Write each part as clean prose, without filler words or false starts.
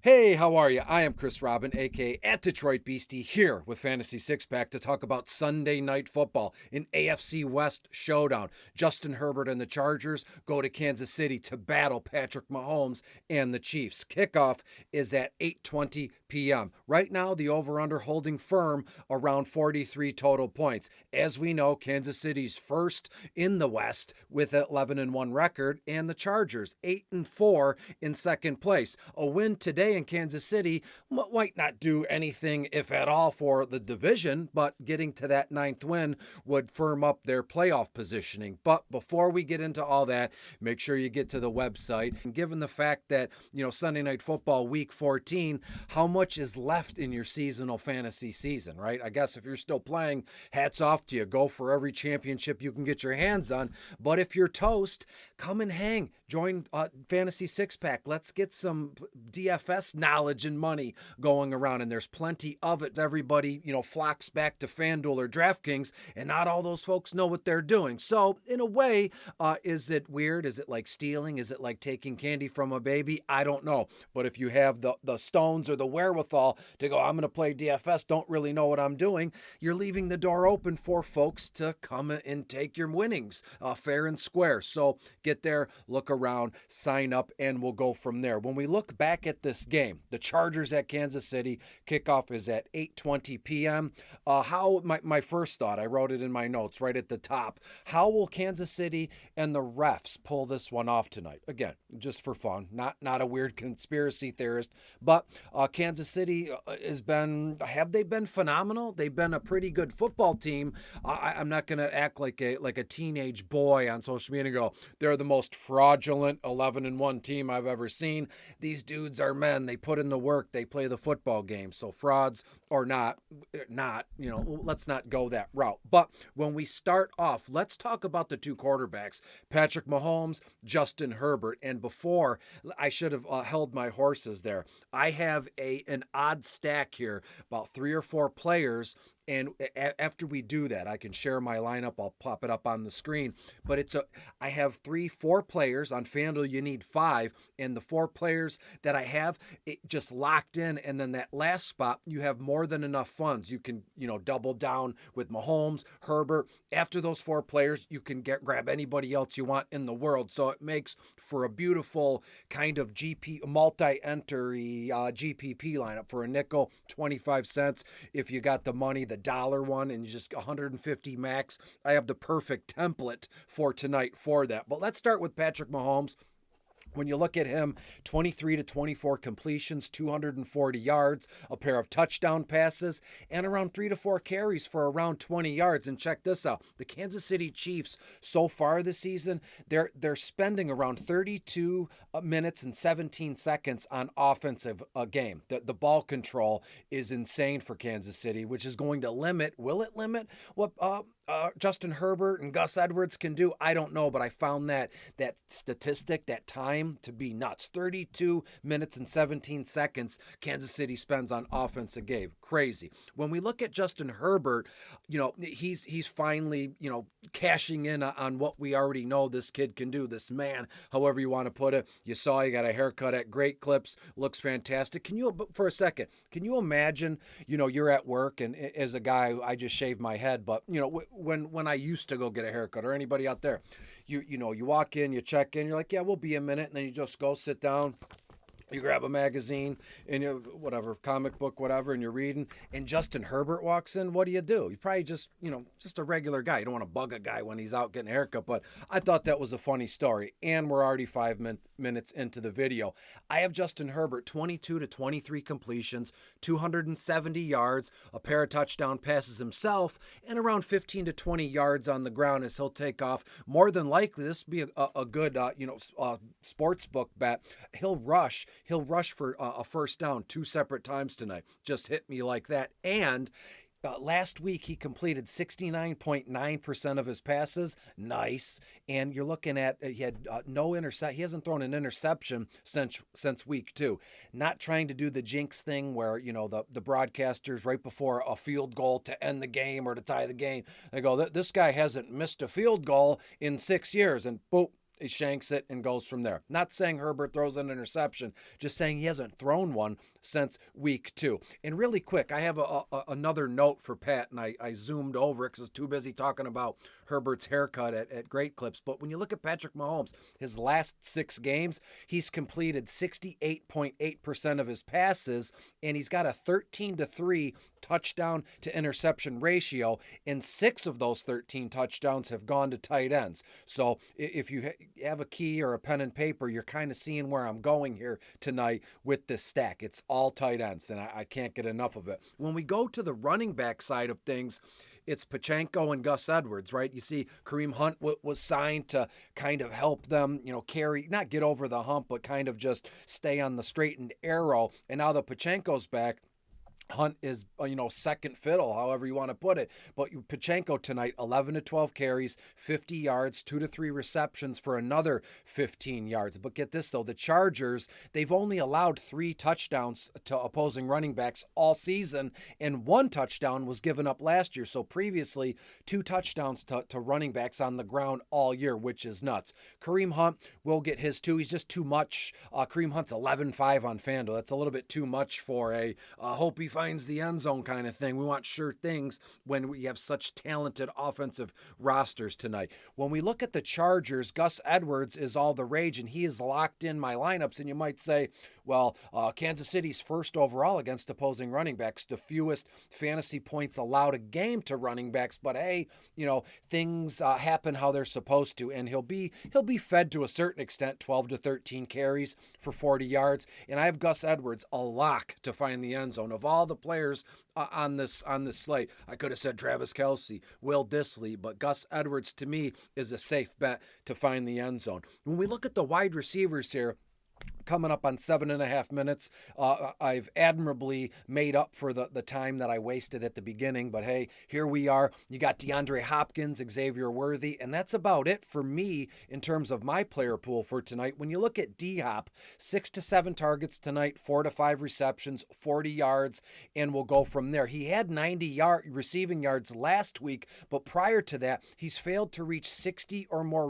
Hey, how are you? I am Chris Robin, aka at Detroit Beastie, here with Fantasy Six Pack to talk about Sunday Night Football in AFC West Showdown. Justin Herbert and the Chargers go to Kansas City to battle Patrick Mahomes and the Chiefs. Kickoff is at 8:20 p.m. Right now, the over/under holding firm around 43 total points. As we know, Kansas City's first in the West with an 11-1 record, and the Chargers 8-4 in second place. A win today in Kansas City might not do anything, if at all, for the division, but getting to that ninth win would firm up their playoff positioning. But before we get into all that, make sure you get to the website. And given the fact that, Sunday Night Football week 14, how much is left in your seasonal fantasy season, right? I guess if you're still playing, hats off to you. Go for every championship you can get your hands on. But if you're toast, come and hang. Join Fantasy Six Pack. Let's get some DFS knowledge and money going around, and there's plenty of it. Everybody, flocks back to FanDuel or DraftKings, and not all those folks know what they're doing. So, in a way, is it weird? Is it like stealing? Is it like taking candy from a baby? I don't know. But if you have the stones or the wherewithal to go, I'm going to play DFS, don't really know what I'm doing, you're leaving the door open for folks to come and take your winnings fair and square. So, get there, look around, sign up, and we'll go from there. When we look back at this game, the Chargers at Kansas City, kickoff is at 8:20 p.m. My first thought, I wrote it in my notes right at the top. How will Kansas City and the refs pull this one off tonight? Again, just for fun, not a weird conspiracy theorist, but Kansas City have they been phenomenal? They've been a pretty good football team. I'm not going to act like a teenage boy on social media and go, they're the most fraudulent 11-1 team I've ever seen. These dudes are men. They put in the work. They play the football game. So frauds or not, let's not go that route. But when we start off, let's talk about the two quarterbacks, Patrick Mahomes, Justin Herbert. And before, I should have held my horses there. I have an odd stack here, about 3 or 4 players. And after we do that, I can share my lineup. I'll pop it up on the screen. But I have 4 players. On FanDuel, you need 5. And the 4 players that I have, it just locked in. And then that last spot, you have more than enough funds. You can, double down with Mahomes, Herbert. After those 4 players, you can grab anybody else you want in the world. So it makes for a beautiful kind of multi-entry GPP lineup for a nickel, 25 cents. If you got the money, the dollar one, and you just 150 max. I have the perfect template for tonight for that. But let's start with Patrick Mahomes. When you look at him, 23 to 24 completions, 240 yards, a pair of touchdown passes, and around 3 to 4 carries for around 20 yards. And check this out. The Kansas City Chiefs, so far this season, they're spending around 32 minutes and 17 seconds on offensive game. The ball control is insane for Kansas City, which is going to will it limit what Justin Herbert and Gus Edwards can do? I don't know, but I found that statistic, that time, to be nuts. 32 minutes and 17 seconds Kansas City spends on offensive game. Crazy. When we look at Justin Herbert, he's finally, cashing in on what we already know this kid can do, this man, however you want to put it. You saw he got a haircut at Great Clips, looks fantastic. For a second, can you imagine, you're at work, and as a guy, I just shaved my head, but, when I used to go get a haircut, or anybody out there, you walk in, you check in, you're like, yeah, we'll be a minute, and then you just go sit down. You grab a magazine and comic book, whatever, and you're reading, and Justin Herbert walks in. What do? You probably just a regular guy. You don't want to bug a guy when he's out getting a haircut, but I thought that was a funny story. And we're already 5 minutes into the video. I have Justin Herbert, 22 to 23 completions, 270 yards, a pair of touchdown passes himself, and around 15 to 20 yards on the ground as he'll take off. More than likely, this will be a good, sports book bet. He'll rush for a first down 2 separate times tonight. Just hit me like that. And last week, he completed 69.9% of his passes. Nice. And you're looking at, he had no intercept. He hasn't thrown an interception since week 2. Not trying to do the jinx thing where, the broadcasters right before a field goal to end the game or to tie the game, they go, this guy hasn't missed a field goal in 6 years. And boom, he shanks it and goes from there. Not saying Herbert throws an interception, just saying he hasn't thrown one since week 2. And really quick, I have another note for Pat, and I zoomed over it because I was too busy talking about Herbert's haircut at Great Clips. But when you look at Patrick Mahomes, his last 6 games, he's completed 68.8% of his passes, and he's got a 13-3 touchdown to interception ratio, and 6 of those 13 touchdowns have gone to tight ends. So if you have a key or a pen and paper, you're kind of seeing where I'm going here tonight with this stack. It's all tight ends, and I can't get enough of it. When we go to the running back side of things, it's Pacheco and Gus Edwards, right? You see Kareem Hunt was signed to kind of help them, carry, not get over the hump, but kind of just stay on the straight and arrow. And now that Pacheco's back, Hunt is, second fiddle, however you want to put it. But Pacheco tonight, 11 to 12 carries, 50 yards, 2 to 3 receptions for another 15 yards. But get this, though, the Chargers, they've only allowed 3 touchdowns to opposing running backs all season, and 1 touchdown was given up last year. So previously, 2 touchdowns to running backs on the ground all year, which is nuts. Kareem Hunt will get his 2. He's just too much. Kareem Hunt's 11-5 on FanDuel. That's a little bit too much for a hope he finds the end zone kind of thing. We want sure things when we have such talented offensive rosters tonight. When we look at the Chargers, Gus Edwards is all the rage, and he is locked in my lineups. And you might say, well, Kansas City's first overall against opposing running backs, the fewest fantasy points allowed a game to running backs. But hey, things happen how they're supposed to, and he'll be fed to a certain extent, 12 to 13 carries for 40 yards. And I have Gus Edwards a lock to find the end zone. Of all the players on this slate, I could have said Travis Kelce, Will Dissly, but Gus Edwards to me is a safe bet to find the end zone. When we look at the wide receivers here, coming up on 7.5 minutes. I've admirably made up for the time that I wasted at the beginning, but hey, here we are. You got DeAndre Hopkins, Xavier Worthy, and that's about it for me in terms of my player pool for tonight. When you look at D-Hop, 6 to 7 targets tonight, 4 to 5 receptions, 40 yards, and we'll go from there. He had 90 receiving yards last week, but prior to that, he's failed to reach 60 or more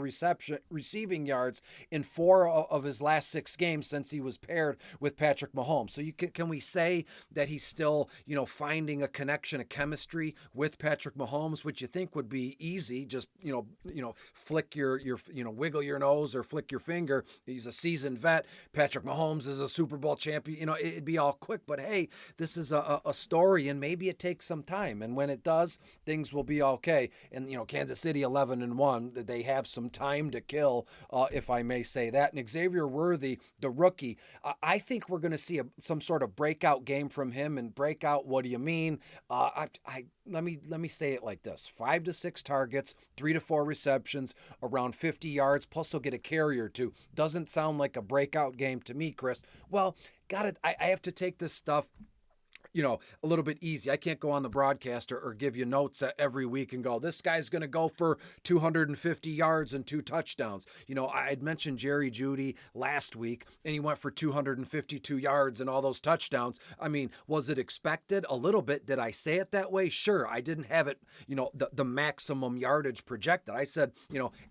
receiving yards in 4 of his last 6 games since he was paired with Patrick Mahomes. So can we say that he's still, finding a connection, a chemistry with Patrick Mahomes, which you think would be easy, just, flick your wiggle your nose or flick your finger. He's a seasoned vet. Patrick Mahomes is a Super Bowl champion. It'd be all quick, but hey, this is a story, and maybe it takes some time. And when it does, things will be okay. And, Kansas City 11-1, they have some time to kill, if I may say that. And Xavier Worthy, the rookie, I think we're going to see some sort of breakout game from him. And breakout, what do you mean? Let me say it like this: 5 to 6 targets, 3 to 4 receptions, around 50 yards. Plus, he'll get a carry or 2. Doesn't sound like a breakout game to me, Chris. Well, I have to take this stuff a little bit easy. I can't go on the broadcast or give you notes every week and go, this guy's going to go for 250 yards and 2 touchdowns. I had mentioned Jerry Jeudy last week, and he went for 252 yards and all those touchdowns. I mean, was it expected? A little bit. Did I say it that way? Sure. I didn't have it, the maximum yardage projected. I said,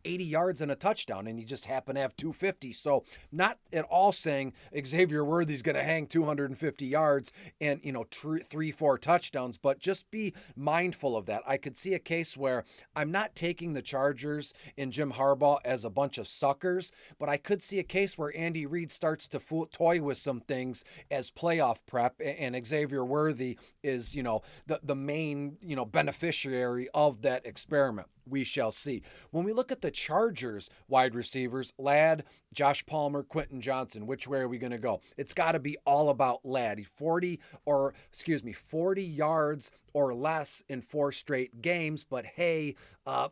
80 yards and a touchdown, and he just happened to have 250. So not at all saying Xavier Worthy's going to hang 250 yards and, 3-4 touchdowns, but just be mindful of that. I could see a case where I'm not taking the Chargers and Jim Harbaugh as a bunch of suckers, but I could see a case where Andy Reid starts to toy with some things as playoff prep, and Xavier Worthy is, the main, beneficiary of that experiment. We shall see. When we look at the Chargers wide receivers, Ladd, Josh Palmer, Quentin Johnson, which way are we going to go? It's got to be all about Ladd. 40 yards or less in 4 straight games, but hey,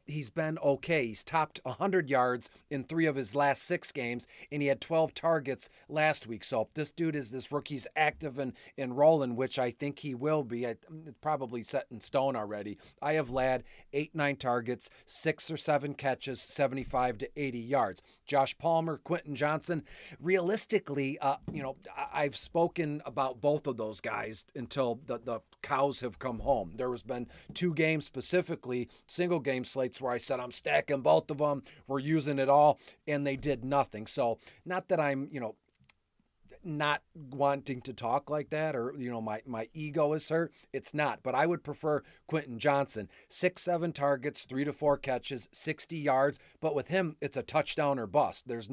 he's been okay. He's topped 100 yards in 3 of his last 6 games, and he had 12 targets last week. So this rookie's active and rolling, which I think he will be. It's probably set in stone already. I have Ladd, 8-9 targets, targets, 6 or 7 catches, 75 to 80 yards. Josh Palmer, Quentin Johnson, realistically, I've spoken about both of those guys until the cows have come home. There has been 2 games specifically, single game slates, where I said I'm stacking both of them, we're using it all, and they did nothing. So not that I'm, not wanting to talk like that, or my ego is hurt. It's not, but I would prefer Quentin Johnson. 6-7 targets, 3 to 4 catches, 60 yards, but with him it's a touchdown or bust. There's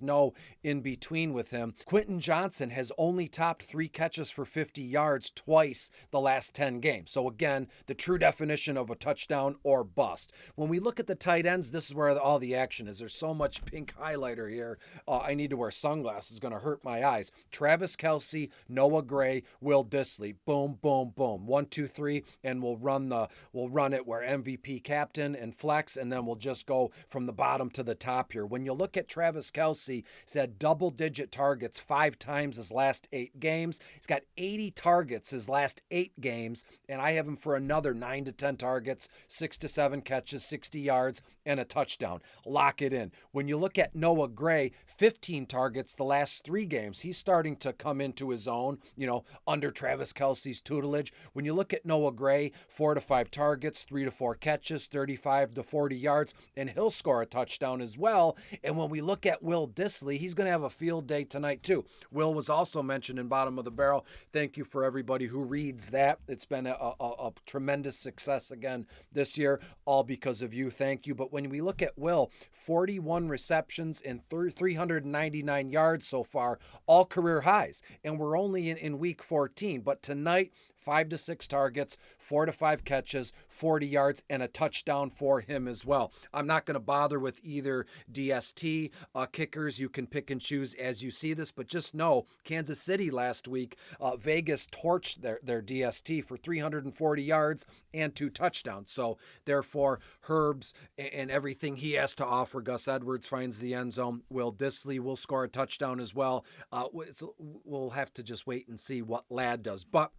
no in between with him. Quentin Johnson has only topped 3 catches for 50 yards twice the last 10 games. So again, the true definition of a touchdown or bust. When we look at the tight ends, this is where all the action is. There's so much pink highlighter here. I need to wear sunglasses. It's going to hurt my eyes. Travis Kelce, Noah Gray, Will Dissly. Boom, boom, boom. 1, 2, 3, and we'll run it where MVP captain and flex, and then we'll just go from the bottom to the top here. When you look at Travis Kelce, he's had double-digit targets 5 times his last 8 games. He's got 80 targets his last 8 games, and I have him for another 9 to 10 targets, 6 to 7 catches, 60 yards, and a touchdown. Lock it in. When you look at Noah Gray, 15 targets the last 3 games. He's starting to come into his own, under Travis Kelce's tutelage. When you look at Noah Gray, 4 to 5 targets, 3 to 4 catches, 35 to 40 yards, and he'll score a touchdown as well. And when we look at Will Dissly, he's going to have a field day tonight too. Will was also mentioned in Bottom of the Barrel. Thank you for everybody who reads that. It's been a tremendous success again this year, all because of you. Thank you. But when we look at Will, 41 receptions and 399 yards so far, all career highs. And we're only in week 14. But tonight, 5 to 6 targets, 4 to 5 catches, 40 yards, and a touchdown for him as well. I'm not going to bother with either DST kickers. You can pick and choose as you see this, but just know Kansas City last week, Vegas torched their DST for 340 yards and 2 touchdowns. So therefore, Herbs and everything he has to offer, Gus Edwards finds the end zone. Will Dissly will score a touchdown as well. We'll have to just wait and see what Ladd does. But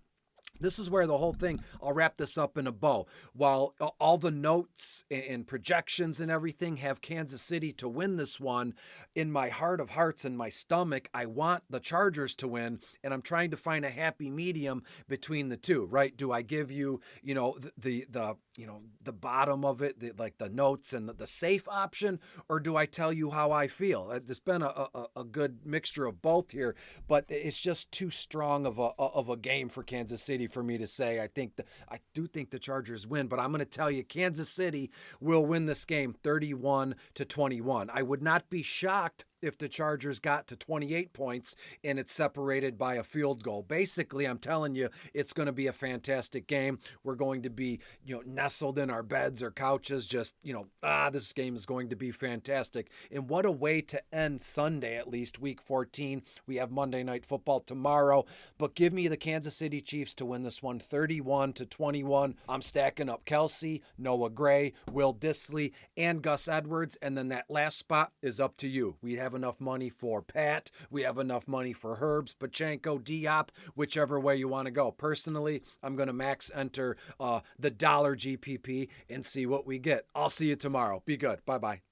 this is where the whole thing, I'll wrap this up in a bow. While all the notes and projections and everything have Kansas City to win this one, in my heart of hearts and my stomach, I want the Chargers to win, and I'm trying to find a happy medium between the two, right? Do I give you, the bottom of it, like the notes and the safe option, or do I tell you how I feel? There's been a good mixture of both here, but it's just too strong of a game for Kansas City for me to say. I do think the Chargers win, but I'm going to tell you Kansas City will win this game 31-21. I would not be shocked if the Chargers got to 28 points and it's separated by a field goal. Basically, I'm telling you, it's going to be a fantastic game. We're going to be, nestled in our beds or couches, just, this game is going to be fantastic. And what a way to end Sunday, at least week 14. We have Monday Night Football tomorrow, but give me the Kansas City Chiefs to win this one 31-21. I'm stacking up Kelce, Noah Gray, Will Dissly, and Gus Edwards. And then that last spot is up to you. We have enough money for Pat. We have enough money for Herbs, Pachenko, Diop, whichever way you want to go. Personally, I'm going to max enter the dollar GPP and see what we get. I'll see you tomorrow. Be good. Bye-bye.